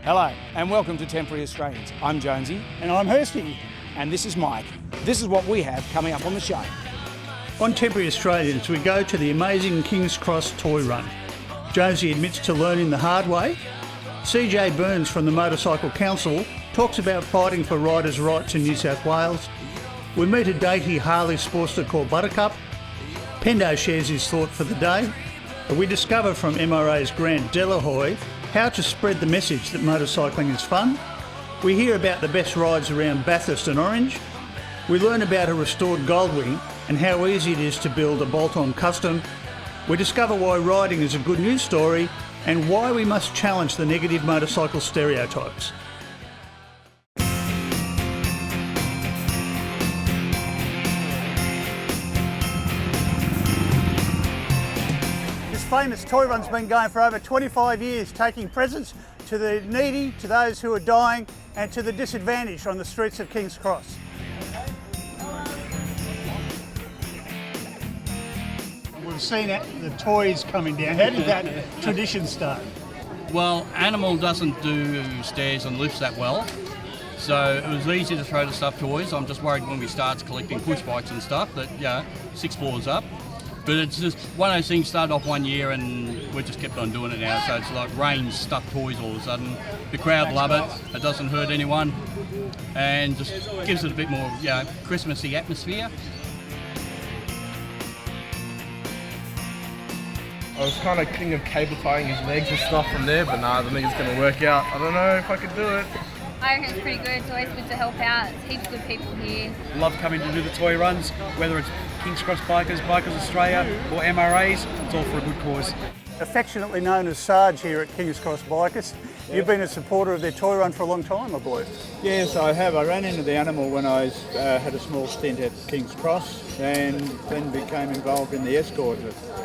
Hello and welcome to Temporary Australians. I'm Jonesy. And I'm Hirsty. And this is Mike. This is what we have coming up on the show. On Temporary Australians, we go to the amazing King's Cross toy run. Jonesy admits to learning the hard way. CJ Burns from the Motorcycle Council talks about fighting for riders' rights in New South Wales. We meet a dainty Harley Sportster called Buttercup. Pendo shares his thought for the day. We discover from MRA's Grant Delahoy how to spread the message that motorcycling is fun. We hear about the best rides around Bathurst and Orange. We learn about a restored Goldwing and how easy it is to build a bolt-on custom. We discover why riding is a good news story and why we must challenge the negative motorcycle stereotypes. This famous toy run's been going for over 25 years, taking presents to the needy, to those who are dying, and to the disadvantaged on the streets of King's Cross. We've seen the toys coming down. How did that tradition start? Well, Animal doesn't do stairs and lifts that well, so it was easy to throw the stuffed toys. I'm just worried when we start collecting push bikes and stuff that, 6 floors up. But it's just one of those things, started off one year and we just kept on doing it now. So it's like rain stuffed toys all of a sudden. The crowd love it, it doesn't hurt anyone, and just gives it a bit more Christmassy atmosphere. I was kind of thinking of cable tying his legs and stuff from there, but nah, I don't think it's going to work out. I don't know if I could do it. I reckon it's pretty good. It's always good to help out. There's heaps of good people here. Love coming to do the toy runs, whether it's King's Cross Bikers, Bikers Australia or MRAs, it's all for a good cause. Affectionately known as Sarge here at King's Cross Bikers. You've been a supporter of their toy run for a long time, I believe. Yes, I have. I ran into the Animal when I had a small stint at King's Cross and then became involved in the escort.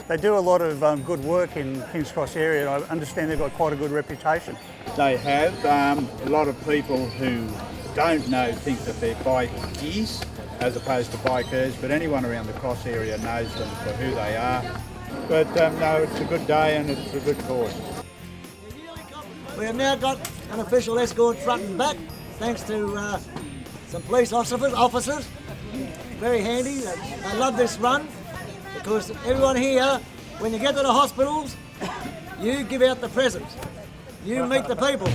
They do a lot of good work in King's Cross area, and I understand they've got quite a good reputation. They have. A lot of people who don't know think that they're bikies as opposed to bikers, but anyone around the cross area knows them for who they are. But no, it's a good day and it's a good cause. We have now got an official escort front and back, thanks to some police officers. Very handy. I love this run because everyone here, when you get to the hospitals, you give out the presents. You meet the people.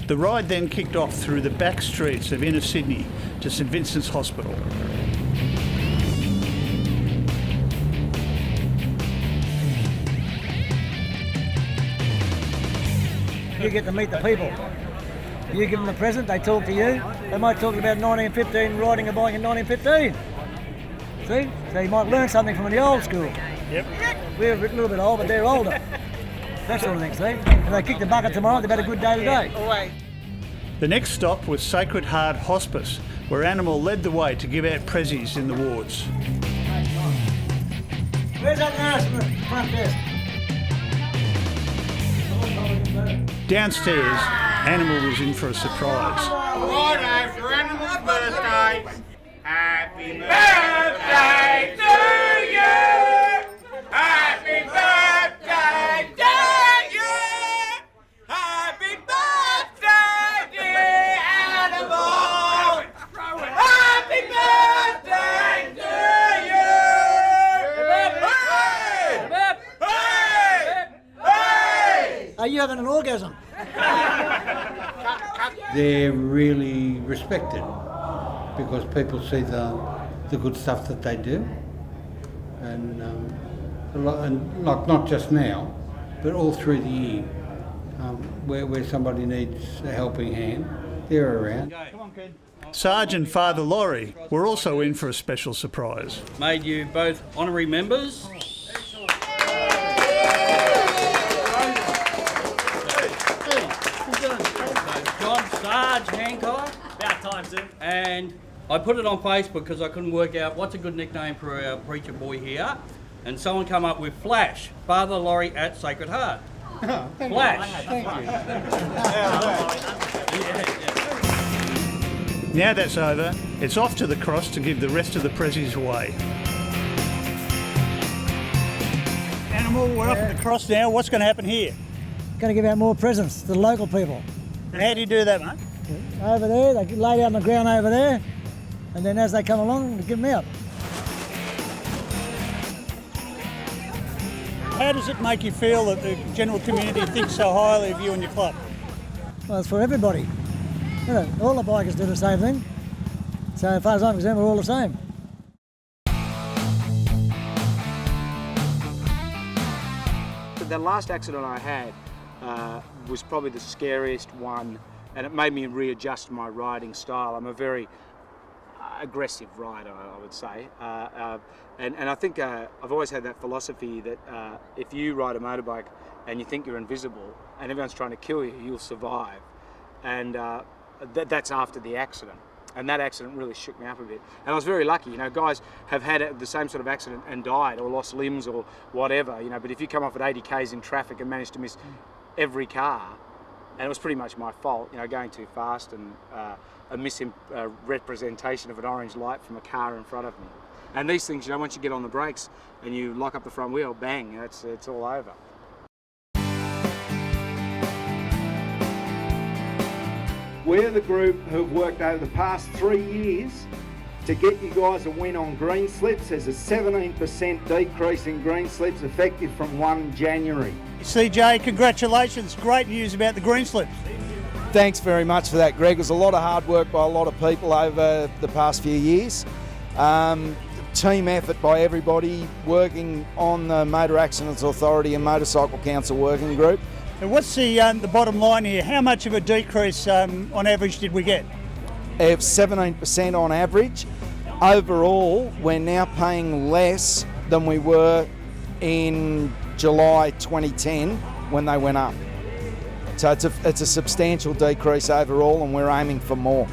The ride then kicked off through the back streets of inner Sydney to St Vincent's Hospital. You get to meet the people. You give them a present, they talk to you. They might talk about 1915, riding a bike in 1915. See? So you might learn something from the old school. Yep. We're a little bit old, but they're older. That sort of thing, see? If they kick the bucket tomorrow, they've had a good day today. The next stop was Sacred Heart Hospice, where Animal led the way to give out prezzies in the wards. Where's that nurse in the front desk? Downstairs, Animal was in for a surprise. Righto, for Animal's birthday. Happy birthday to you! Happy birthday to you! Happy birthday, dear Animal! Happy birthday to you! Hey! Hey! Are you having an orgasm? They're really respected because people see the good stuff that they do, and like not just now, but all through the year, where somebody needs a helping hand, they're around. Sarge and Father Laurie were also in for a special surprise. Made you both honorary members. John, Sarge, Hancock. About time, Tim. And I put it on Facebook because I couldn't work out what's a good nickname for our preacher boy here. And someone come up with Flash, Father Laurie at Sacred Heart. Flash. Thank you. Now that's over, it's off to the cross to give the rest of the prezzies away. Animal, we're up at the cross now. What's going to happen here? going to give out more presents to the local people. And how do you do that, mate? Over there, they lay down on the ground over there, and then as they come along, they give them out. How does it make you feel that the general community thinks so highly of you and your club? Well, it's for everybody. You know, all the bikers do the same thing. So as far as I'm concerned, we're all the same. The last accident I had was probably the scariest one, and it made me readjust my riding style. I'm a very aggressive rider, I would say, and I think I've always had that philosophy that if you ride a motorbike and you think you're invisible and everyone's trying to kill you, you'll survive. And that's after the accident. And that accident really shook me up a bit. And I was very lucky, you know, guys have had the same sort of accident and died or lost limbs or whatever, you know, but if you come off at 80 k's in traffic and manage to miss every car, and it was pretty much my fault, you know, going too fast and a misrepresentation of an orange light from a car in front of me. And these things, you know, once you get on the brakes and you lock up the front wheel, bang, it's all over. We're the group who've worked over the past 3 years to get you guys a win on green slips. There's a 17% decrease in green slips effective from 1 January. CJ, congratulations. Great news about the green slips. Thanks very much for that, Greg. It was a lot of hard work by a lot of people over the past few years. Team effort by everybody working on the Motor Accidents Authority and Motorcycle Council Working Group. And what's the bottom line here? How much of a decrease on average did we get? 17% on average. Overall, we're now paying less than we were in July 2010 when they went up. So it's a substantial decrease overall, and we're aiming for more.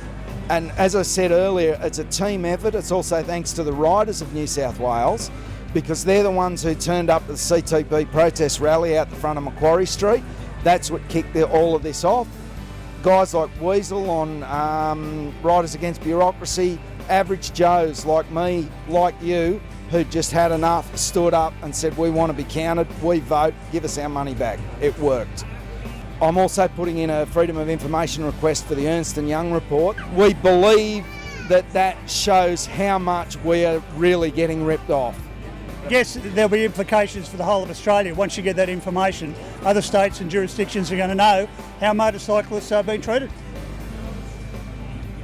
And as I said earlier, it's a team effort. It's also thanks to the riders of New South Wales, because they're the ones who turned up at the CTP protest rally out the front of Macquarie Street. That's what kicked all of this off. Guys like Weasel on Riders Against Bureaucracy, average Joes like me, like you, who just had enough, stood up and said, we want to be counted, we vote, give us our money back. It worked. I'm also putting in a Freedom of Information request for the Ernst & Young report. We believe that shows how much we are really getting ripped off. I guess there'll be implications for the whole of Australia. Once you get that information, other states and jurisdictions are going to know how motorcyclists are being treated.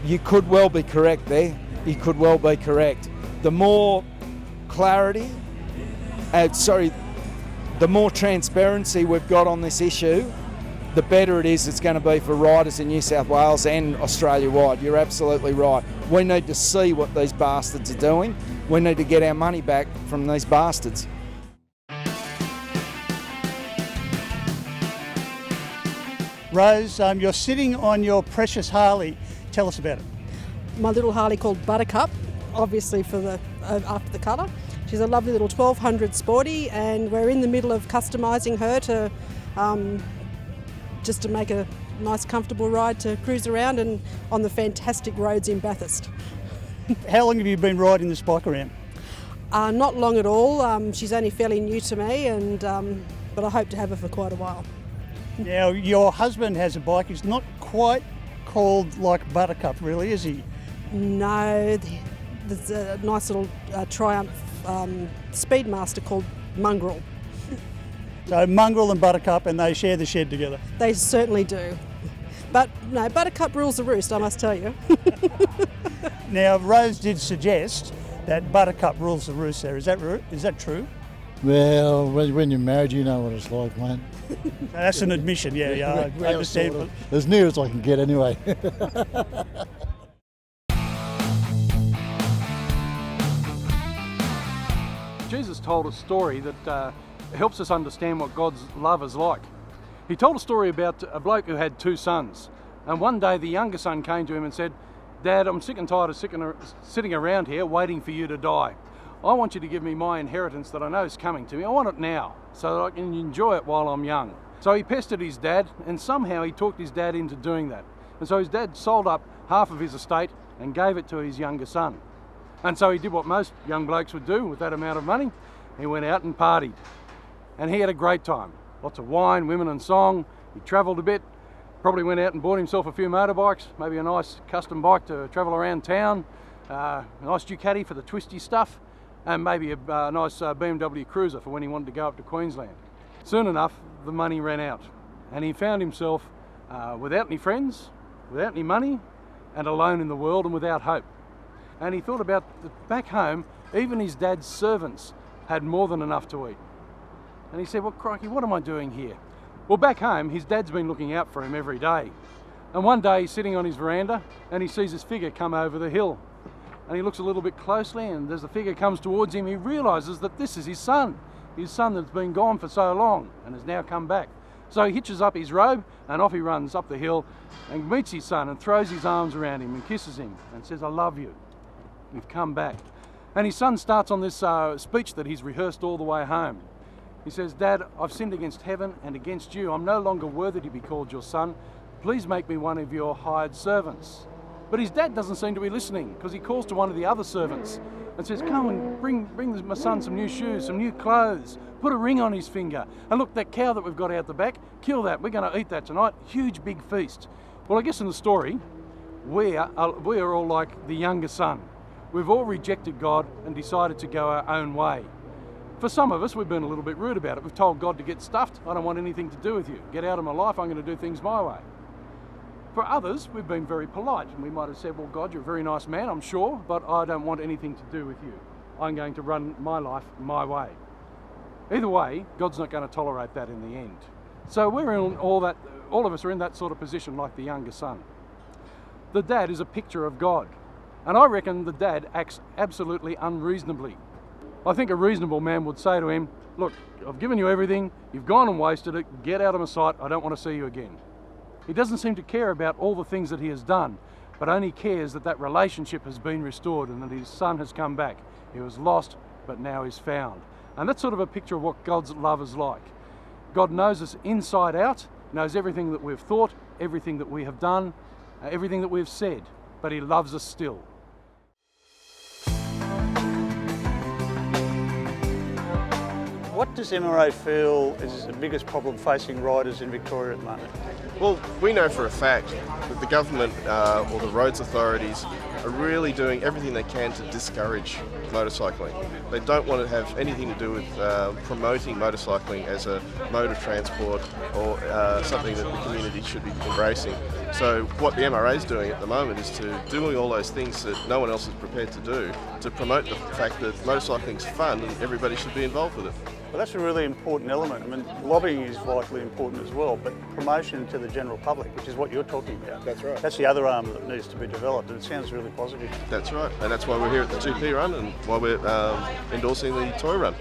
You could well be correct there. You could well be correct. The more clarity, the more transparency we've got on this issue, the better it is it's going to be for riders in New South Wales and Australia-wide. You're absolutely right. We need to see what these bastards are doing. We need to get our money back from these bastards. Rose, you're sitting on your precious Harley. Tell us about it. My little Harley called Buttercup, obviously after the colour. She's a lovely little 1200 Sporty, and we're in the middle of customising her to just to make a nice comfortable ride to cruise around and on the fantastic roads in Bathurst. How long have you been riding this bike around? Not long at all. She's only fairly new to me, and but I hope to have her for quite a while. Now, your husband has a bike. He's not quite called like Buttercup, really, is he? No, there's a nice little Triumph Speedmaster called Mongrel. So Mongrel and Buttercup, and they share the shed together? They certainly do. But no, Buttercup rules the roost, I must tell you. Now, Rose did suggest that Buttercup rules the roost there. Is that true? Well, when you're married, you know what it's like, mate. That's an admission, yeah, I understand. Sort of. As near as I can get, anyway. Jesus told a story that helps us understand what God's love is like. He told a story about a bloke who had 2 sons, and one day the younger son came to him and said, "Dad, I'm sick and tired of sitting around here waiting for you to die. I want you to give me my inheritance that I know is coming to me. I want it now so that I can enjoy it while I'm young." So he pestered his dad, and somehow he talked his dad into doing that. And so his dad sold up half of his estate and gave it to his younger son. And so he did what most young blokes would do with that amount of money. He went out and partied. And he had a great time. lots of wine, women and song. He travelled a bit, probably went out and bought himself a few motorbikes, maybe a nice custom bike to travel around town, a nice Ducati for the twisty stuff, and maybe a nice BMW Cruiser for when he wanted to go up to Queensland. Soon enough, the money ran out, and he found himself without any friends, without any money, and alone in the world and without hope. And he thought about back home, even his dad's servants had more than enough to eat. And he said, well, crikey, what am I doing here? Well, back home, his dad's been looking out for him every day. And one day he's sitting on his veranda and he sees this figure come over the hill. And he looks a little bit closely, and as the figure comes towards him, he realises that this is his son that's been gone for so long and has now come back. So he hitches up his robe and off he runs up the hill and meets his son and throws his arms around him and kisses him and says, I love you, you've come back. And his son starts on this speech that he's rehearsed all the way home. He says, Dad, I've sinned against heaven and against you. I'm no longer worthy to be called your son. Please make me one of your hired servants. But his dad doesn't seem to be listening, because he calls to one of the other servants and says, come and bring my son some new shoes, some new clothes, put a ring on his finger. And look, that cow that we've got out the back, kill that. We're going to eat that tonight. Huge, big feast. Well, I guess in the story, we are all like the younger son. We've all rejected God and decided to go our own way. For some of us, we've been a little bit rude about it. We've told God to get stuffed. I don't want anything to do with you. Get out of my life. I'm going to do things my way. For others, we've been very polite, and we might have said, well, God, you're a very nice man, I'm sure, but I don't want anything to do with you. I'm going to run my life my way. Either way, God's not going to tolerate that in the end. So we're in all of us are in that sort of position like the younger son. The dad is a picture of God, and I reckon the dad acts absolutely unreasonably. I think a reasonable man would say to him, look, I've given you everything, you've gone and wasted it, get out of my sight, I don't want to see you again. He doesn't seem to care about all the things that he has done, but only cares that that relationship has been restored and that his son has come back. He was lost, but now he's found. And that's sort of a picture of what God's love is like. God knows us inside out, knows everything that we've thought, everything that we have done, everything that we've said, but he loves us still. What does MRA feel is the biggest problem facing riders in Victoria at the moment? Well, we know for a fact that the government or the roads authorities are really doing everything they can to discourage motorcycling. They don't want to have anything to do with promoting motorcycling as a mode of transport or something that the community should be embracing. So what the MRA is doing at the moment is to doing all those things that no one else is prepared to do to promote the fact that motorcycling is fun and everybody should be involved with it. Well, that's a really important element. I mean, lobbying is vitally important as well, but promotion to the general public, which is what you're talking about. That's right. That's the other arm that needs to be developed, and it sounds really positive. That's right, and that's why we're here at the 2P run and why we're endorsing the toy run.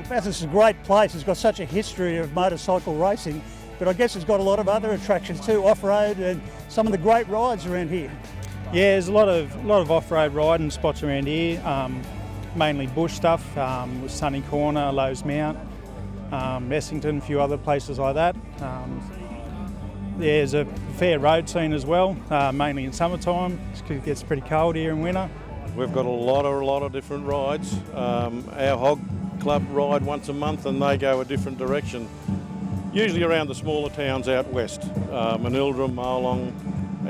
Bathurst is a great place. It's got such a history of motorcycle racing, but I guess it's got a lot of other attractions too, off-road and some of the great rides around here. Yeah, there's a lot of off-road riding spots around here, mainly bush stuff, with Sunny Corner, Lowe's Mount, Essington, a few other places like that. There's a fair road scene as well, mainly in summertime, because it gets pretty cold here in winter. We've got a lot of different rides. Our Hog Club ride once a month and they go a different direction, usually around the smaller towns out west, Manildra, Marlong,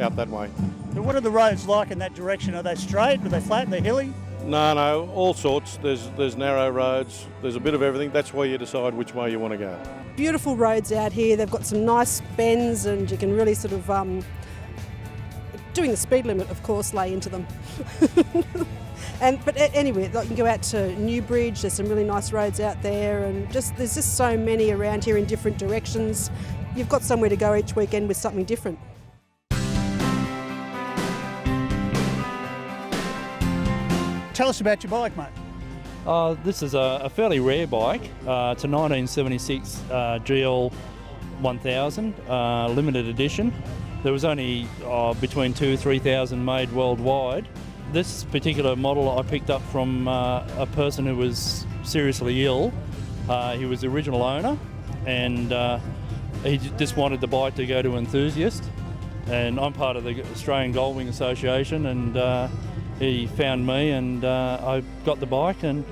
out that way. So what are the roads like in that direction? Are they straight? Are they flat? Are they hilly? No, all sorts. There's narrow roads, there's a bit of everything. That's where you decide which way you want to go. Beautiful roads out here. They've got some nice bends and you can really sort of, doing the speed limit, of course, lay into them. But anyway, you can go out to Newbridge. There's some really nice roads out there, and there's just so many around here in different directions. You've got somewhere to go each weekend with something different. Tell us about your bike, mate. This is a fairly rare bike. It's a 1976 GL 1000 limited edition. There was only between 2,000 or 3,000 made worldwide. This particular model I picked up from a person who was seriously ill. He was the original owner, and he just wanted the bike to go to enthusiast. And I'm part of the Australian Goldwing Association, and he found me and I got the bike, and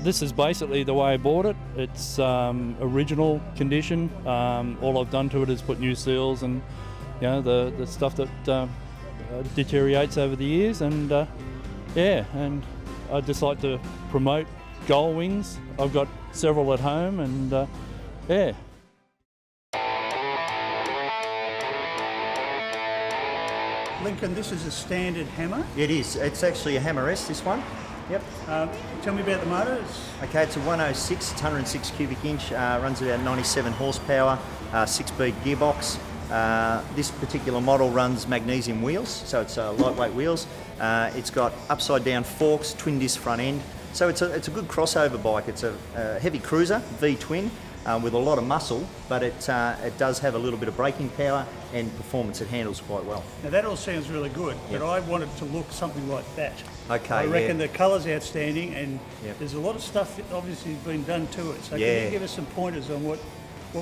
this is basically the way I bought it. It's original condition. All I've done to it is put new seals and the stuff that deteriorates over the years, and and I'd just like to promote Goldwings. I've got several at home, and Lincoln, this is a standard hammer. It is. It's actually a Hammer S, this one. Yep. Tell me about the motor. Okay, it's a 106, it's 106 cubic inch, runs about 97 horsepower, 6-speed gearbox. This particular model runs magnesium wheels, so it's lightweight wheels. It's got upside down forks, twin disc front end. So it's a good crossover bike. It's a heavy cruiser, V-twin, with a lot of muscle, but it does have a little bit of braking power and performance. It handles quite well. Now that all sounds really good, but I want it to look something like that. Okay, I reckon the colour's outstanding, and there's a lot of stuff that obviously has been done to it. So can you give us some pointers on what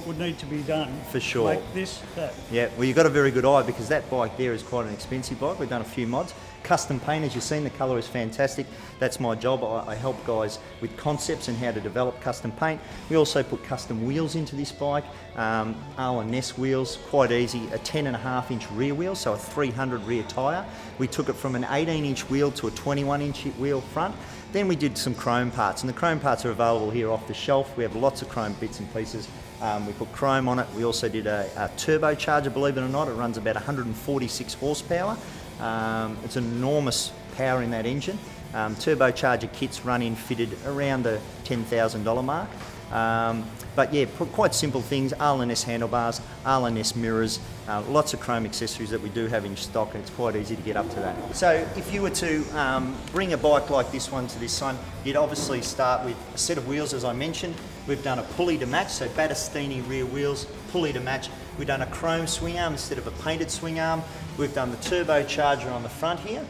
would need to be done? For sure. Like this, that. Yeah, well, you've got a very good eye, because that bike there is quite an expensive bike. We've done a few mods. Custom paint, as you've seen, the colour is fantastic. That's my job. I help guys with concepts and how to develop custom paint. We also put custom wheels into this bike, Arlen Ness wheels, quite easy, a 10.5 inch rear wheel, so a 300 rear tyre. We took it from an 18 inch wheel to a 21 inch wheel front. Then we did some chrome parts, and the chrome parts are available here off the shelf. We have lots of chrome bits and pieces. We put chrome on it. We also did a turbocharger, believe it or not. It runs about 146 horsepower. It's enormous power in that engine. Turbocharger kits run in fitted around the $10,000 mark. But yeah, quite simple things. Arlen Ness handlebars, Arlen Ness mirrors, lots of chrome accessories that we do have in stock, and it's quite easy to get up to that. So if you were to bring a bike like this one to this one, you'd obviously start with a set of wheels, as I mentioned. We've done a pulley to match, so Battistini rear wheels, pulley to match. We've done a chrome swing arm instead of a painted swing arm. We've done the turbocharger on the front here.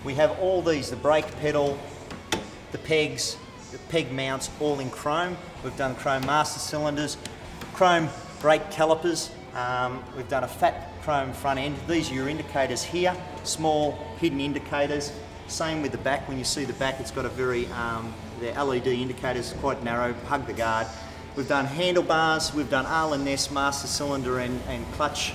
We have all these, the brake pedal, the pegs, the peg mounts, all in chrome. We've done chrome master cylinders, chrome brake calipers. We've done a fat chrome front end. These are your indicators here, small hidden indicators. Same with the back. When you see the back, it's got a very, the LED indicators, quite narrow, hug the guard. We've done handlebars, we've done Arlen Ness master cylinder and clutch.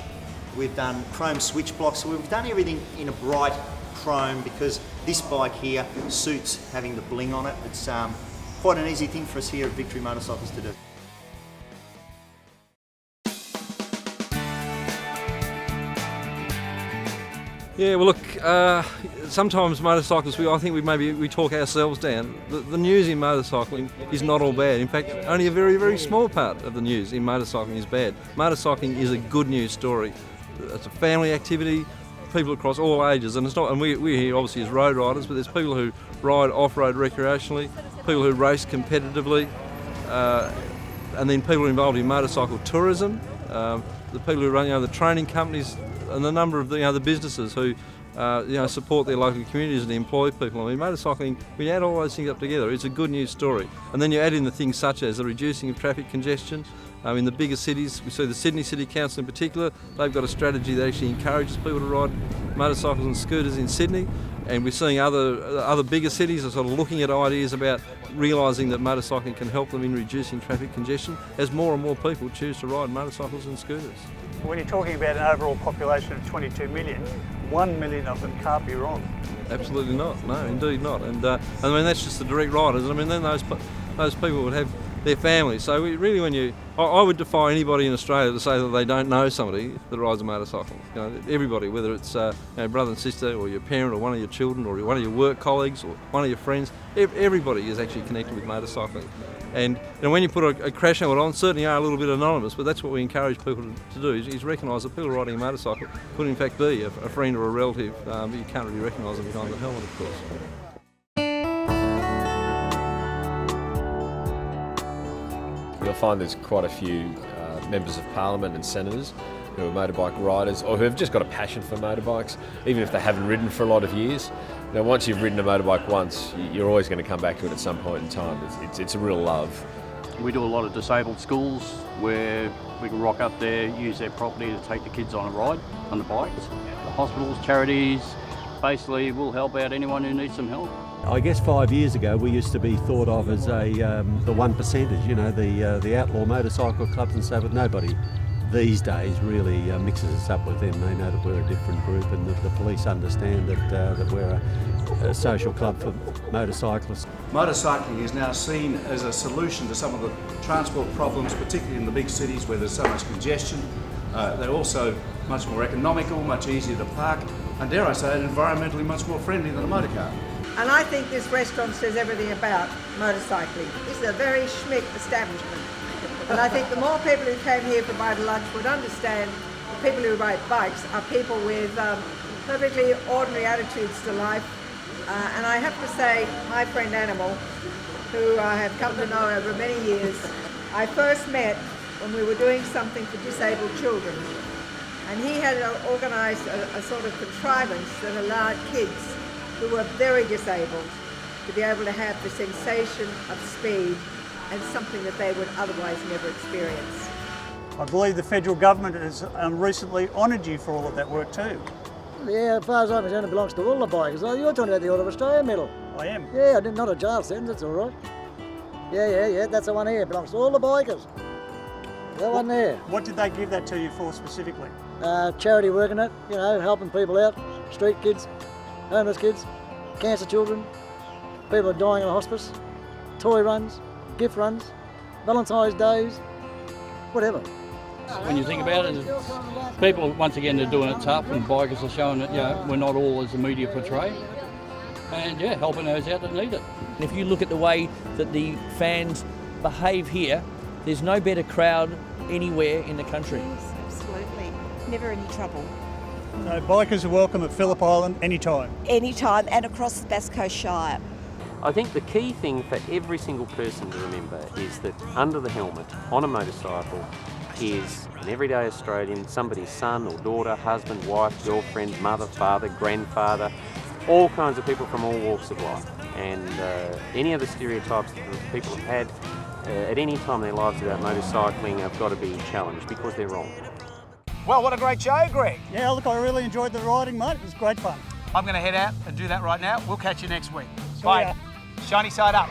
We've done chrome switch blocks. So we've done everything in a bright chrome, because this bike here suits having the bling on it. It's quite an easy thing for us here at Victory Motorcycles to do. Yeah, well, look, sometimes motorcyclists, I think we talk ourselves down. The news in motorcycling is not all bad. In fact, only a very, very small part of the news in motorcycling is bad. Motorcycling is a good news story. It's a family activity, people across all ages, and it's not. And we're here obviously as road riders, but there's people who ride off-road recreationally, people who race competitively, and then people involved in motorcycle tourism, the people who run the training companies, and the number of the businesses who support their local communities and employ people. I mean, motorcycling, we add all those things up together, it's a good news story. And then you add in the things such as the reducing of traffic congestion. In the bigger cities, we see the Sydney City Council in particular, they've got a strategy that actually encourages people to ride motorcycles and scooters in Sydney. And we're seeing other bigger cities are sort of looking at ideas about realising that motorcycling can help them in reducing traffic congestion as more and more people choose to ride motorcycles and scooters. When you're talking about an overall population of 22 million, 1 million of them can't be wrong. Absolutely not, no, indeed not. And I mean, that's just the direct riders. I mean, then those people would have their families. So really, I would defy anybody in Australia to say that they don't know somebody that rides a motorcycle. Everybody, whether it's brother and sister, or your parent, or one of your children, or one of your work colleagues, or one of your friends, everybody is actually connected with motorcycling. And when you put a crash helmet on, certainly you are a little bit anonymous, but that's what we encourage people to do, is recognise that people riding a motorcycle could in fact be a friend or a relative, but you can't really recognise them behind the helmet, of course. You'll find there's quite a few members of parliament and senators who are motorbike riders, or who have just got a passion for motorbikes, even if they haven't ridden for a lot of years. Now, once you've ridden a motorbike once, you're always going to come back to it at some point in time. It's a real love. We do a lot of disabled schools where we can rock up there, use their property to take the kids on a ride on the bikes. The hospitals, charities, basically we'll help out anyone who needs some help. I guess 5 years ago we used to be thought of as the one percenters, you know, the outlaw motorcycle clubs and so, but nobody these days really mixes us up with them. They know that we're a different group, and that the police understand that we're a social club for motorcyclists. Motorcycling is now seen as a solution to some of the transport problems, particularly in the big cities where there's so much congestion. They're also much more economical, much easier to park, and dare I say it, environmentally much more friendly than a motor car. And I think this restaurant says everything about motorcycling. This is a very schmick establishment. And I think the more people who came here for bite lunch would understand the people who ride bikes are people with perfectly ordinary attitudes to life. And I have to say, my friend Animal, who I have come to know over many years, I first met when we were doing something for disabled children. And he had organised a sort of contrivance that allowed kids who were very disabled to be able to have the sensation of speed and something that they would otherwise never experience. I believe the federal government has recently honoured you for all of that work too. Yeah, as far as I'm concerned, it belongs to all the bikers. Oh, you're talking about the Order of Australia medal. I am. Yeah, not a jail sentence, that's all right. Yeah, that's the one here. It belongs to all the bikers. That one there. What did they give that to you for specifically? Charity work in it, you know, helping people out, street kids, homeless kids, cancer children, people who are dying in a hospice, toy runs, gift runs, Valentine's days, whatever. When you think about it, people once again are doing it tough, and bikers are showing that, you know, we're not all as the media portray, and yeah, helping those out that need it. If you look at the way that the fans behave here, there's no better crowd anywhere in the country. Yes, absolutely. Never any trouble. So bikers are welcome at Phillip Island anytime? Anytime, and across the Bass Coast Shire. I think the key thing for every single person to remember is that under the helmet on a motorcycle is an everyday Australian, somebody's son or daughter, husband, wife, girlfriend, mother, father, grandfather, all kinds of people from all walks of life. And any of the stereotypes that people have had at any time in their lives about motorcycling have got to be challenged because they're wrong. Well, what a great show, Greg. Yeah, look, I really enjoyed the riding, mate. It was great fun. I'm going to head out and do that right now. We'll catch you next week. See Bye. ya. Shiny side up.